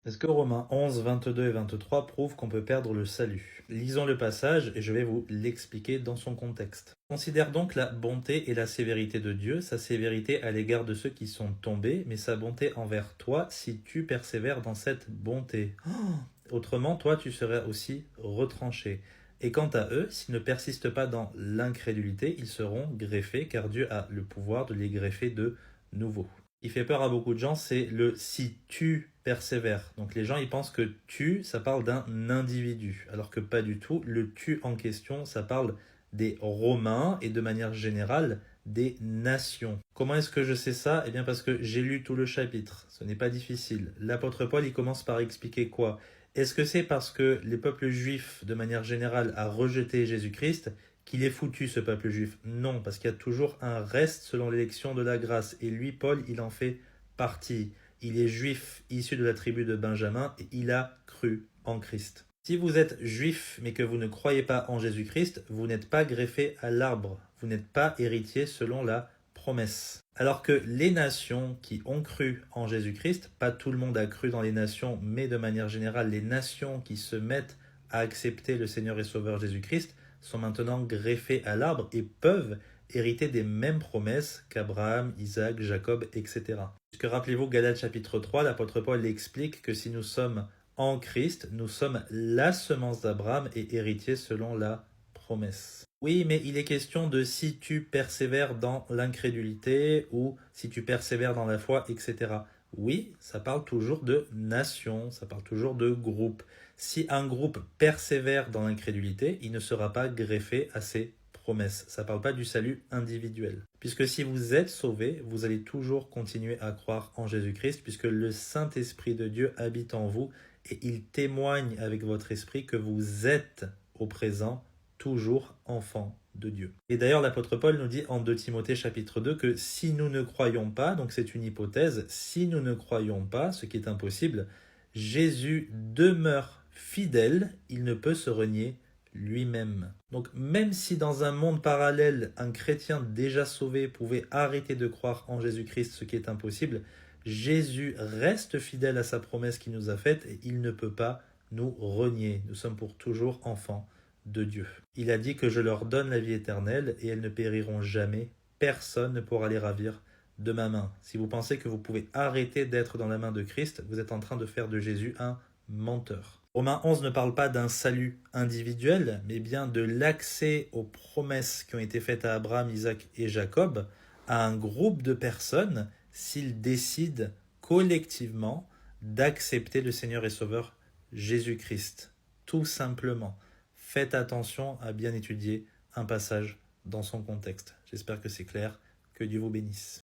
Est-ce que Romains 11, 22 et 23 prouvent qu'on peut perdre le salut? Lisons le passage et je vais vous l'expliquer dans son contexte. Considère donc la bonté et la sévérité de Dieu, sa sévérité à l'égard de ceux qui sont tombés, mais sa bonté envers toi si tu persévères dans cette bonté. Autrement, toi, tu serais aussi retranché. Et quant à eux, s'ils ne persistent pas dans l'incrédulité, ils seront greffés, car Dieu a le pouvoir de les greffer de nouveau. Qui fait peur à beaucoup de gens, c'est le si tu persévères. Donc les gens, ils pensent que tu, ça parle d'un individu, alors que pas du tout. Le tu en question, ça parle des Romains et de manière générale des nations. Comment est-ce que je sais ça? Eh bien parce que j'ai lu tout le chapitre. Ce n'est pas difficile. L'apôtre Paul, il commence par expliquer quoi? Est-ce que c'est parce que les peuples juifs, de manière générale, a rejeté Jésus-Christ qu'il est foutu, ce peuple juif? Non, parce qu'il y a toujours un reste selon l'élection de la grâce. Et lui, Paul, il en fait partie. Il est juif, issu de la tribu de Benjamin, et il a cru en Christ. Si vous êtes juif, mais que vous ne croyez pas en Jésus-Christ, vous n'êtes pas greffé à l'arbre. Vous n'êtes pas héritier selon la promesse. Alors que les nations qui ont cru en Jésus-Christ, pas tout le monde a cru dans les nations, mais de manière générale, les nations qui se mettent à accepter le Seigneur et Sauveur Jésus-Christ sont maintenant greffées à l'arbre et peuvent hériter des mêmes promesses qu'Abraham, Isaac, Jacob, etc. Puisque rappelez-vous, Galates chapitre 3, l'apôtre Paul explique que si nous sommes en Christ, nous sommes la semence d'Abraham et héritiers selon la promesse. Oui, mais il est question de si tu persévères dans l'incrédulité ou si tu persévères dans la foi, etc. Oui, ça parle toujours de nation, ça parle toujours de groupe. Si un groupe persévère dans l'incrédulité, il ne sera pas greffé à ses promesses. Ça ne parle pas du salut individuel. Puisque si vous êtes sauvé, vous allez toujours continuer à croire en Jésus-Christ, puisque le Saint-Esprit de Dieu habite en vous et il témoigne avec votre esprit que vous êtes au présent toujours enfant de Dieu. Et d'ailleurs, l'apôtre Paul nous dit en 2 Timothée chapitre 2 que si nous ne croyons pas, donc c'est une hypothèse, si nous ne croyons pas, ce qui est impossible, Jésus demeure fidèle, il ne peut se renier lui-même. Donc même si dans un monde parallèle, un chrétien déjà sauvé pouvait arrêter de croire en Jésus-Christ, ce qui est impossible, Jésus reste fidèle à sa promesse qu'il nous a faite et il ne peut pas nous renier. Nous sommes pour toujours enfants de Dieu. Il a dit que je leur donne la vie éternelle et elles ne périront jamais. Personne ne pourra les ravir de ma main. Si vous pensez que vous pouvez arrêter d'être dans la main de Christ, vous êtes en train de faire de Jésus un menteur. Romains 11 ne parle pas d'un salut individuel, mais bien de l'accès aux promesses qui ont été faites à Abraham, Isaac et Jacob, à un groupe de personnes s'ils décident collectivement d'accepter le Seigneur et Sauveur Jésus-Christ. Tout simplement. Faites attention à bien étudier un passage dans son contexte. J'espère que c'est clair. Que Dieu vous bénisse.